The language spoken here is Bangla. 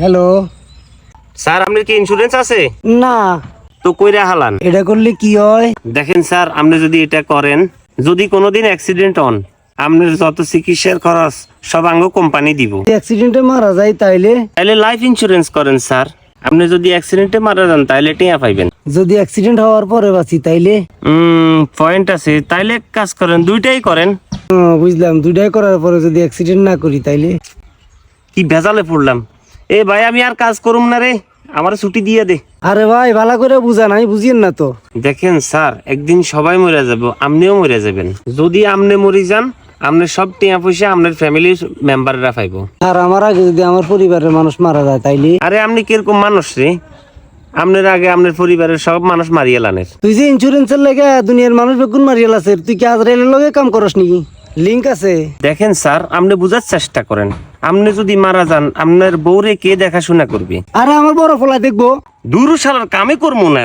হ্যালো। স্যার আপনার কি ইন্স্যুরেন্স আছে? না। তো কইরা হালান। এটা করলে কি হয়? দেখেন স্যার, আপনি যদি এটা করেন, যদি কোনোদিন অ্যাক্সিডেন্ট হন, আপনার যত চিকিৎসার খরচ সব আঙ্গ কোম্পানি দিব। অ্যাক্সিডেন্টে মারা যায় তাইলে? তাহলে লাইফ ইন্স্যুরেন্স করেন স্যার। আপনি যদি অ্যাক্সিডেন্টে মারা যান তাহলে টিয়া পাইবেন। যদি অ্যাক্সিডেন্ট হওয়ার পরে বাঁচি তাইলে? পয়েন্ট আছে, তাইলে এক কাজ করেন, দুইটাই করেন। বুঝলাম, দুইটাই করার পরে যদি অ্যাক্সিডেন্ট না করি তাইলে? কি ভেজালে পড়লাম। এ ভাই, আমি আর কাজ করুম না রে, আমার ছুটি দিয়ে দে। আরে ভাই, ভালো করে বুঝা নাই, বুঝিয়েন না তো। দেখেন স্যার, একদিন সবাই মরে যাব, আপনিও মরে যাবেন। যদি আপনি মরে যান, আপনার সব টিয়া পয়সা আপনার ফ্যামিলির মেম্বাররা পাইব। আর আমার আগে যদি আমার পরিবারের মানুষ মারা যায় তাইলে? আরে আপনি কিরকম মানুষ রে? আপনার আগে আপনার পরিবারের সব মানুষ মারিয়ে লানের। তুই যে ইন্স্যুরেন্সের লাগে দুনিয়ার মানুষ বেগুন মারিয়াল আছে, তুই কি আজরাইলের লগে কাম করস নাকি? লিংক আছে? দেখেন স্যার, আপনি বুঝার চেষ্টা করেন। আপনি যদি মারা যান, আপনার বউরে কে দেখাশোনা করবে? আরে আমার বড় ফলা দেখবো। দূর শালার কামে করবো না।